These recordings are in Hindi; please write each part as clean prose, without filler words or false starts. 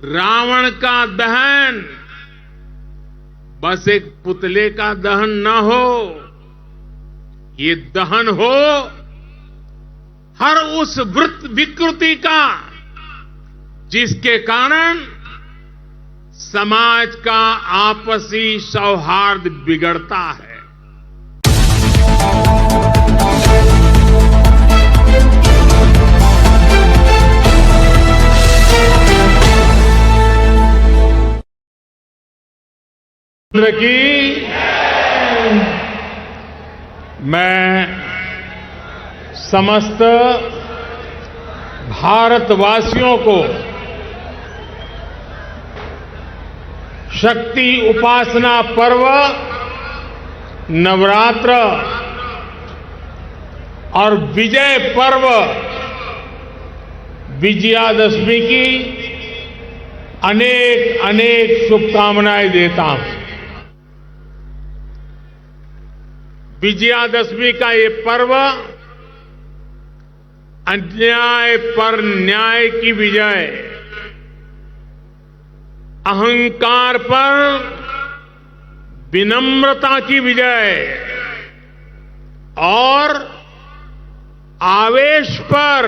रावण का दहन बस एक पुतले का दहन न हो, ये दहन हो हर उस विकृति का जिसके कारण समाज का आपसी सौहार्द बिगड़ता है। की मैं समस्त भारतवासियों को शक्ति उपासना पर्व नवरात्र और विजय पर्व विजयादशमी की अनेक अनेक शुभकामनाएं देता हूं। विजयादशमी का ये पर्व अन्याय पर न्याय की विजय, अहंकार पर विनम्रता की विजय और आवेश पर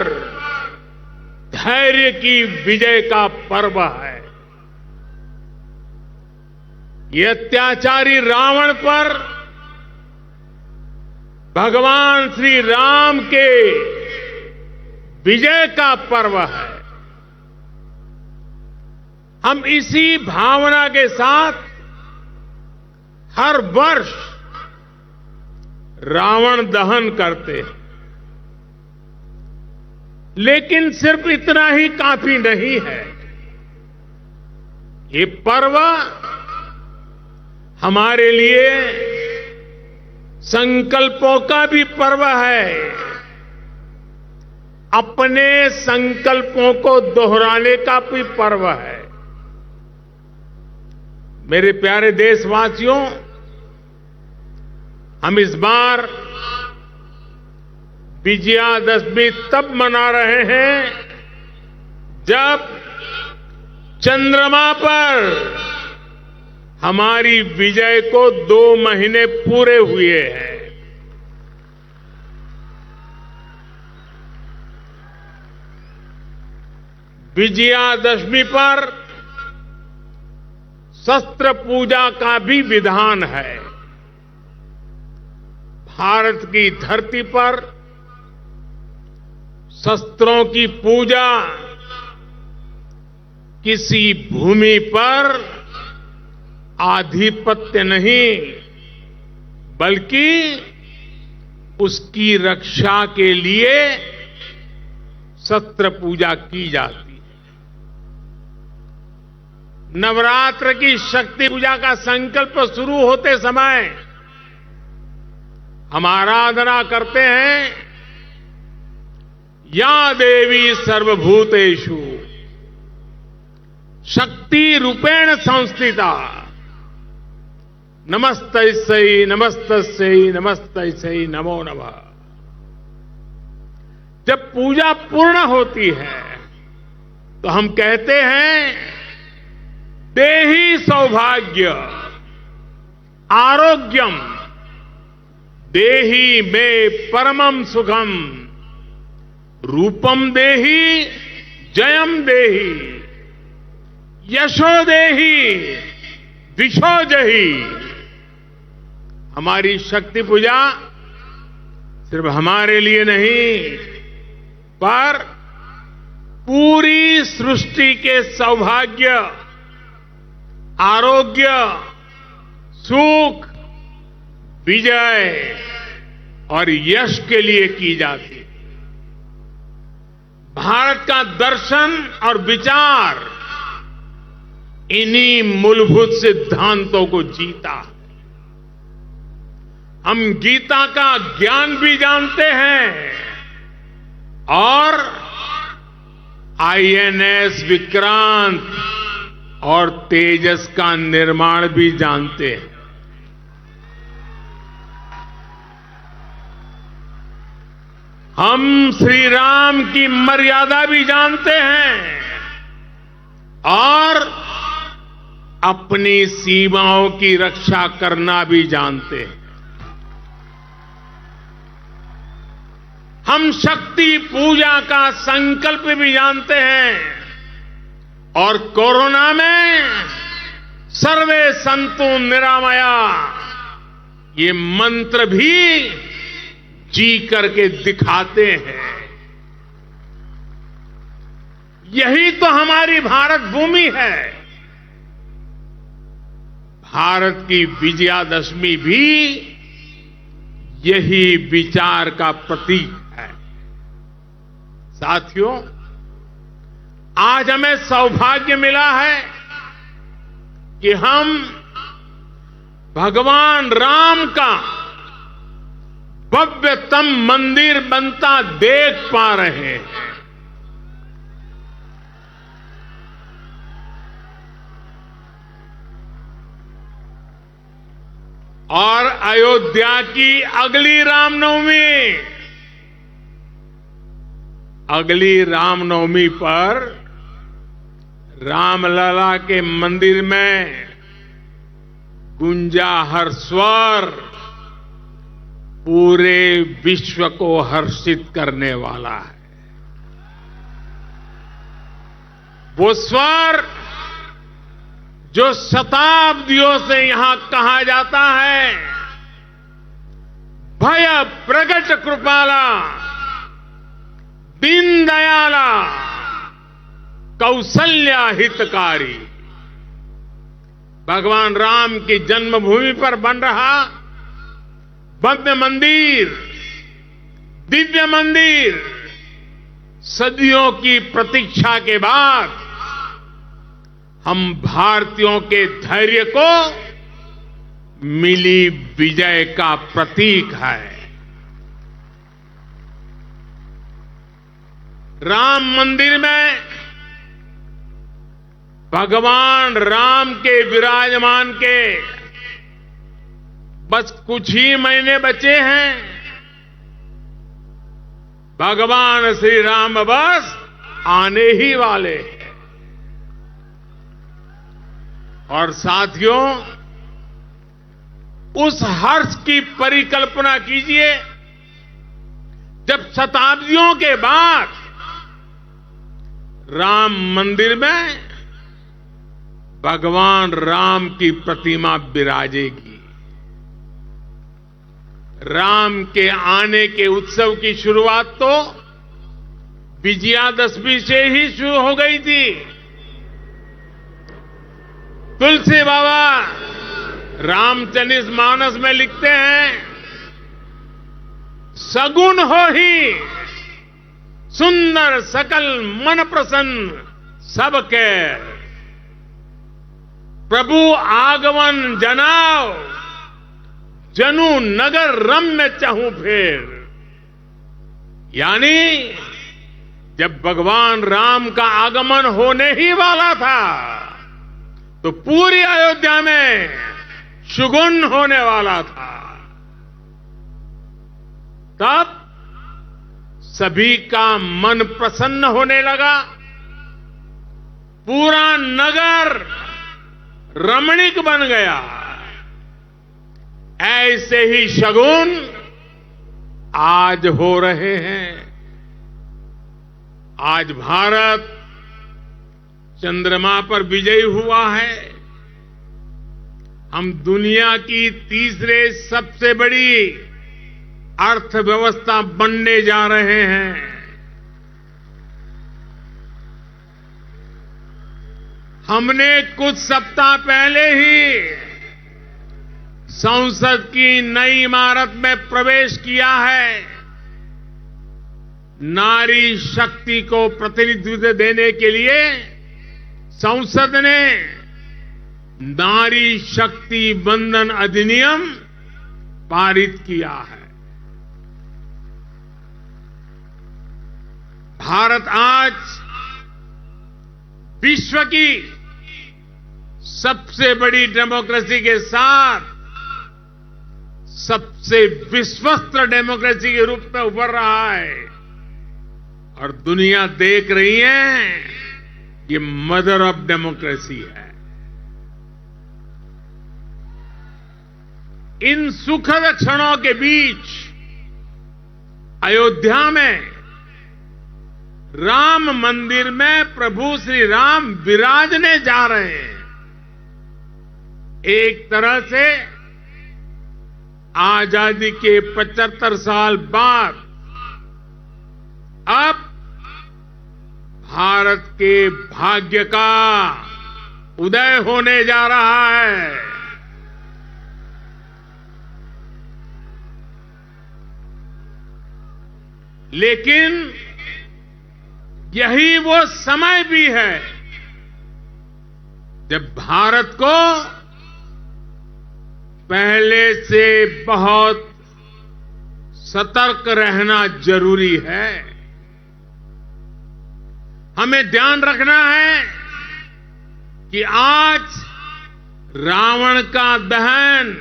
धैर्य की विजय का पर्व है। ये अत्याचारी रावण पर भगवान श्री राम के विजय का पर्व है। हम इसी भावना के साथ हर वर्ष रावण दहन करते हैं, लेकिन सिर्फ इतना ही काफी नहीं है। ये पर्व हमारे लिए संकल्पों का भी पर्व है। अपने संकल्पों को दोहराने का भी पर्व है। मेरे प्यारे देशवासियों, हम इस बार विजयादशमी तब मना रहे हैं जब चंद्रमा पर हमारी विजय को 2 महीने पूरे हुए हैं। विजयादशमी पर शस्त्र पूजा का भी विधान है। भारत की धरती पर शस्त्रों की पूजा किसी भूमि पर आधिपत्य नहीं, बल्कि उसकी रक्षा के लिए शस्त्र पूजा की जाती है। नवरात्र की शक्ति पूजा का संकल्प शुरू होते समय हम आराधना करते हैं, या देवी सर्वभूतेषु शक्ति रूपेण संस्थिता नमस्तस्यै नमस्तस्यै नमस्तस्यै नमो नमः। जब पूजा पूर्ण होती है तो हम कहते हैं, देहि सौभाग्य आरोग्यम देहि मे परमम सुखम रूपम देहि जयम देहि यशो देहि विशो जहि। हमारी शक्ति पूजा सिर्फ हमारे लिए नहीं, पर पूरी सृष्टि के सौभाग्य, आरोग्य, सुख, विजय और यश के लिए की जाती है। भारत का दर्शन और विचार इन्हीं मूलभूत सिद्धांतों को जीता। हम गीता का ज्ञान भी जानते हैं और आईएनएस विक्रांत और तेजस का निर्माण भी जानते हैं। हम श्री राम की मर्यादा भी जानते हैं और अपनी सीमाओं की रक्षा करना भी जानते हैं। हम शक्ति पूजा का संकल्प भी जानते हैं और कोरोना में सर्वे संतु निरामया ये मंत्र भी जी करके दिखाते हैं। यही तो हमारी भारत भूमि है। भारत की विजयादशमी भी यही विचार का प्रतीक है। साथियों, आज हमें सौभाग्य मिला है कि हम भगवान राम का भव्यतम मंदिर बनता देख पा रहे हैं। और अयोध्या की अगली रामनवमी पर रामलला के मंदिर में गूंजा हर स्वर पूरे विश्व को हर्षित करने वाला है। वो स्वर जो शताब्दियों से यहां कहा जाता है, भय प्रगट कृपाला दीन दयाला कौशल्या हितकारी। भगवान राम की जन्मभूमि पर बन रहा भव्य मंदिर, दिव्य मंदिर, सदियों की प्रतीक्षा के बाद हम भारतीयों के धैर्य को मिली विजय का प्रतीक है। राम मंदिर में भगवान राम के विराजमान के बस कुछ ही महीने बचे हैं। भगवान श्री राम बस आने ही वाले हैं। और साथियों, उस हर्ष की परिकल्पना कीजिए जब शताब्दियों के बाद राम मंदिर में भगवान राम की प्रतिमा विराजेगी। राम के आने के उत्सव की शुरुआत तो विजयादशमी से ही शुरू हो गई थी। तुलसी बाबा रामचरित मानस में लिखते हैं, सगुन हो ही सुंदर सकल मन प्रसन्न सबके, प्रभु आगमन जनाओ जनु नगर रम्य चाहूं फेर। यानी जब भगवान राम का आगमन होने ही वाला था तो पूरी अयोध्या में शुगुन होने वाला था। तब सभी का मन प्रसन्न होने लगा, पूरा नगर रमणीक बन गया। ऐसे ही शगुन आज हो रहे हैं। आज भारत चंद्रमा पर विजयी हुआ है। हम दुनिया की तीसरे सबसे बड़ी अर्थव्यवस्था बनने जा रहे हैं। हमने कुछ सप्ताह पहले ही संसद की नई इमारत में प्रवेश किया है। नारी शक्ति को प्रतिनिधित्व देने के लिए संसद ने नारी शक्ति बंधन अधिनियम पारित किया है। भारत आज विश्व की सबसे बड़ी डेमोक्रेसी के साथ सबसे विश्वस्त डेमोक्रेसी के रूप में उभर रहा है और दुनिया देख रही है ये मदर ऑफ डेमोक्रेसी है। इन सुखद क्षणों के बीच अयोध्या में राम मंदिर में प्रभु श्री राम विराजने जा रहे हैं। एक तरह से आजादी के 75 साल बाद अब भारत के भाग्य का उदय होने जा रहा है। लेकिन यही वो समय भी है जब भारत को पहले से बहुत सतर्क रहना जरूरी है। हमें ध्यान रखना है कि आज रावण का दहन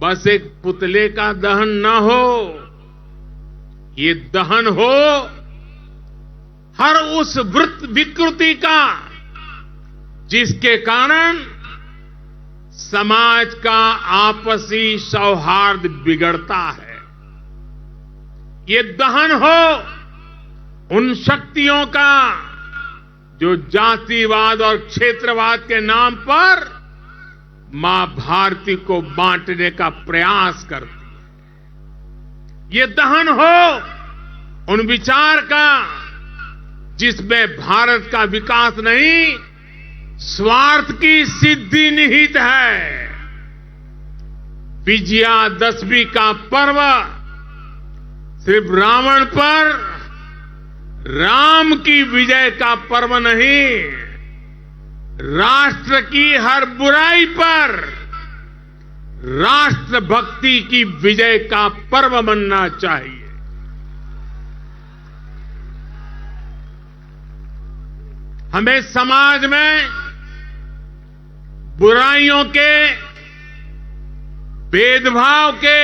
बस एक पुतले का दहन न हो, ये दहन हो हर उस विकृति का जिसके कारण समाज का आपसी सौहार्द बिगड़ता है। ये दहन हो उन शक्तियों का जो जातिवाद और क्षेत्रवाद के नाम पर मां भारती को बांटने का प्रयास करती है। ये दहन हो उन विचार का जिसमें भारत का विकास नहीं, स्वार्थ की सिद्धि निहित है। विजयादशमी का पर्व सिर्फ रावण पर राम की विजय का पर्व नहीं, राष्ट्र की हर बुराई पर राष्ट्रभक्ति की विजय का पर्व बनना चाहिए। हमें समाज में बुराइयों के, भेदभाव के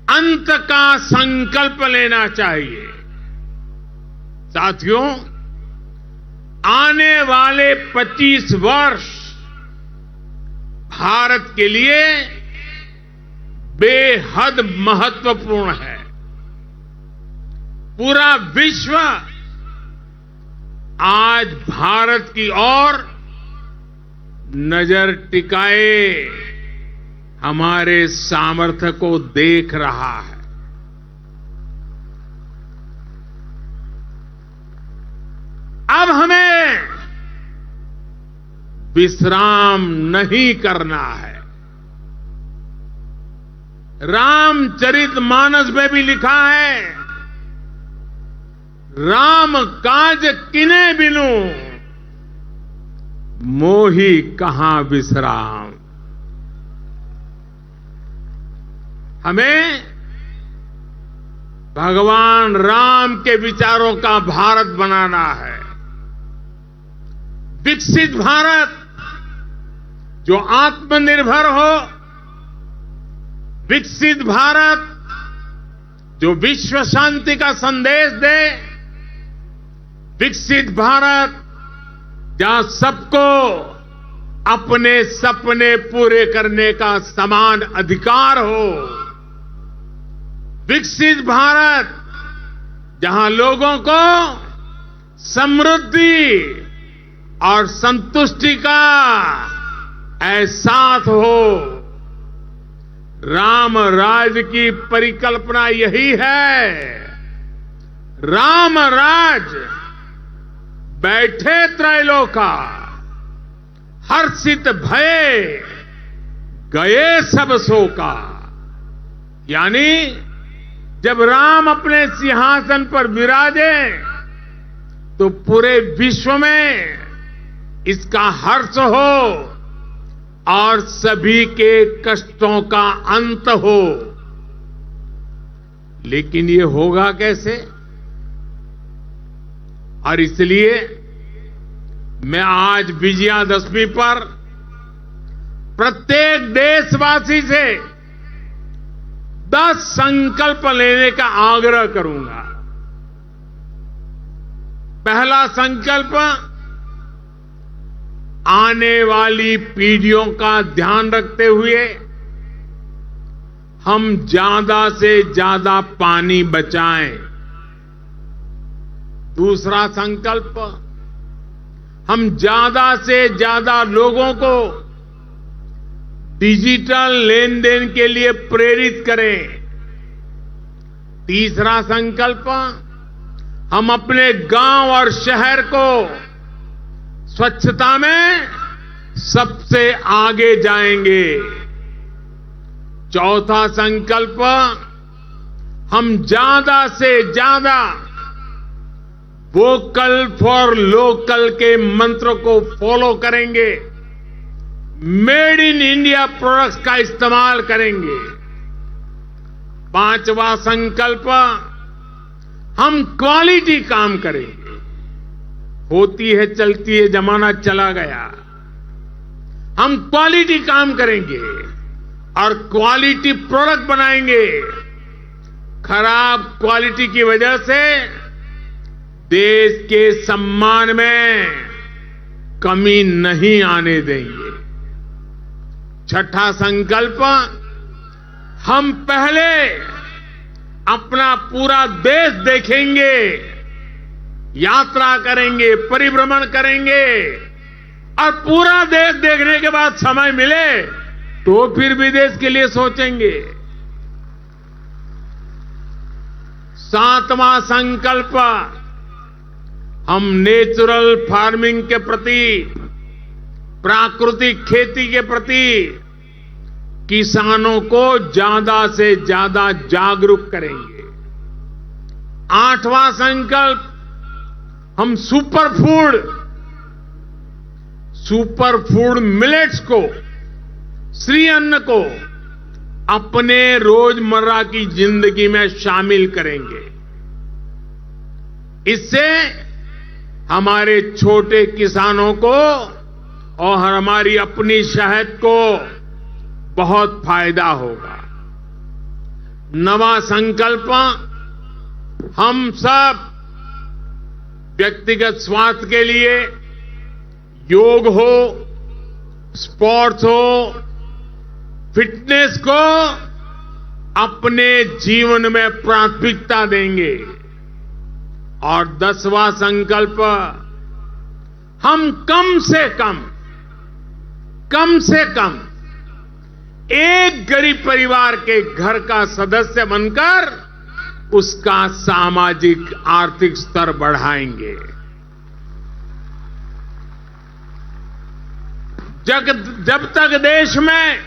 अंत का संकल्प लेना चाहिए। साथियों, आने वाले 25 वर्ष भारत के लिए बेहद महत्वपूर्ण है। पूरा विश्व आज भारत की ओर नजर टिकाए हमारे सामर्थ्य को देख रहा है। अब हमें विश्राम नहीं करना है। रामचरितमानस में भी लिखा है, राम काज किने बिनु मोही कहां विश्राम। हमें भगवान राम के विचारों का भारत बनाना है। विकसित भारत जो आत्मनिर्भर हो, विकसित भारत जो विश्व शांति का संदेश दे, विकसित भारत जहां सबको अपने सपने पूरे करने का समान अधिकार हो, विकसित भारत जहां लोगों को समृद्धि और संतुष्टि का एहसास हो। राम राज की परिकल्पना यही है। राम राज बैठे त्रैलोका, हर्षित भये गए सब शोका। यानी जब राम अपने सिंहासन पर विराजे तो पूरे विश्व में इसका हर्ष हो और सभी के कष्टों का अंत हो। लेकिन ये होगा कैसे? और इसलिए मैं आज विजयादशमी पर प्रत्येक देशवासी से 10 संकल्प लेने का आग्रह करूंगा। पहला संकल्प आने वाली पीढ़ियों का ध्यान रखते हुए हम ज्यादा से ज्यादा पानी बचाएं। दूसरा संकल्प, हम ज्यादा से ज्यादा लोगों को डिजिटल लेन देन के लिए प्रेरित करें। तीसरा संकल्प, हम अपने गांव और शहर को स्वच्छता में सबसे आगे जाएंगे। चौथा संकल्प, हम ज्यादा से ज्यादा वोकल फॉर लोकल के मंत्र को फॉलो करेंगे। मेड इन इंडिया प्रोडक्ट्स का इस्तेमाल करेंगे। पांचवा संकल्प, हम क्वालिटी काम करेंगे। होती है चलती है, जमाना चला गया। हम क्वालिटी काम करेंगे और क्वालिटी प्रोडक्ट बनाएंगे। खराब क्वालिटी की वजह से देश के सम्मान में कमी नहीं आने देंगे। छठा संकल्प, हम पहले अपना पूरा देश देखेंगे, यात्रा करेंगे, परिभ्रमण करेंगे और पूरा देश देखने के बाद समय मिले तो फिर विदेश के लिए सोचेंगे। सातवां संकल्प, हम नेचुरल फार्मिंग के प्रति, प्राकृतिक खेती के प्रति किसानों को ज्यादा से ज्यादा जागरूक करेंगे। आठवां संकल्प, हम सुपर फूड मिलेट्स को, श्री अन्न को अपने रोजमर्रा की जिंदगी में शामिल करेंगे। इससे हमारे छोटे किसानों को और हमारी अपनी शहद को बहुत फायदा होगा। नवा संकल्प, हम सब व्यक्तिगत स्वास्थ्य के लिए योग हो, स्पोर्ट्स हो, फिटनेस को अपने जीवन में प्राथमिकता देंगे। और 10वां संकल्प, हम कम से कम एक गरीब परिवार के घर का सदस्य बनकर उसका सामाजिक आर्थिक स्तर बढ़ाएंगे। जब तक देश में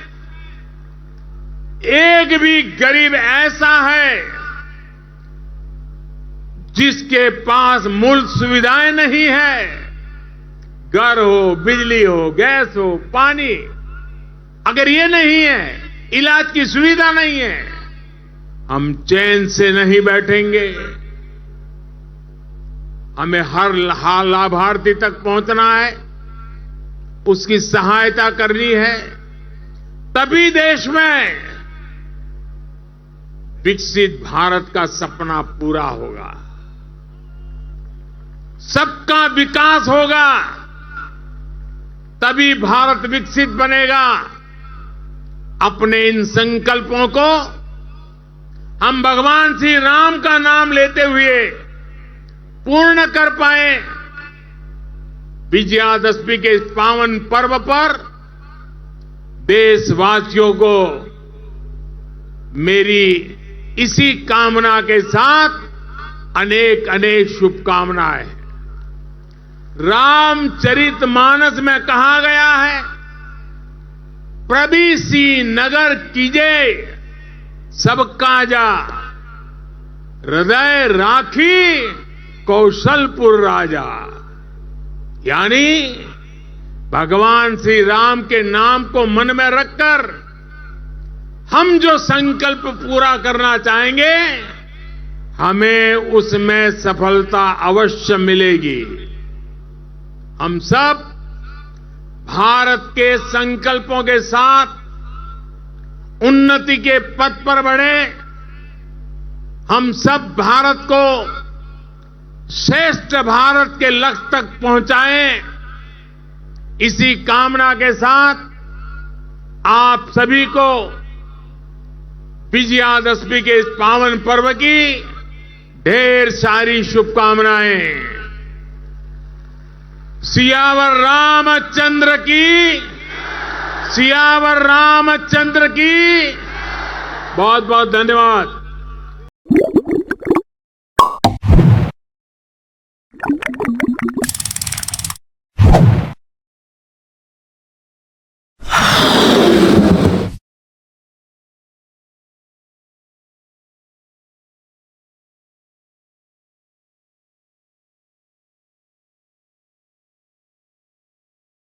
एक भी गरीब ऐसा है जिसके पास मूल सुविधाएं नहीं है, घर हो, बिजली हो, गैस हो, पानी, अगर ये नहीं है, इलाज की सुविधा नहीं है, हम चैन से नहीं बैठेंगे। हमें हर लाभार्थी तक पहुंचना है, उसकी सहायता करनी है, तभी देश में विकसित भारत का सपना पूरा होगा, सबका विकास होगा, तभी भारत विकसित बनेगा। अपने इन संकल्पों को हम भगवान श्री राम का नाम लेते हुए पूर्ण कर पाए। विजयादशमी के इस पावन पर्व पर देशवासियों को मेरी इसी कामना के साथ अनेक अनेक शुभकामनाएं। रामचरितमानस में कहा गया है, प्रभीसी नगर कीजे सब काजा, हृदय राखी कौशलपुर राजा। यानी भगवान श्री राम के नाम को मन में रखकर हम जो संकल्प पूरा करना चाहेंगे, हमें उसमें सफलता अवश्य मिलेगी। हम सब भारत के संकल्पों के साथ उन्नति के पथ पर बढ़े। हम सब भारत को श्रेष्ठ भारत के लक्ष्य तक पहुंचाएं, इसी कामना के साथ आप सभी को विजयादशमी के इस पावन पर्व की ढेर सारी शुभकामनाएं। सियावर रामचंद्र की, सियावर रामचंद्र की। बहुत बहुत धन्यवाद।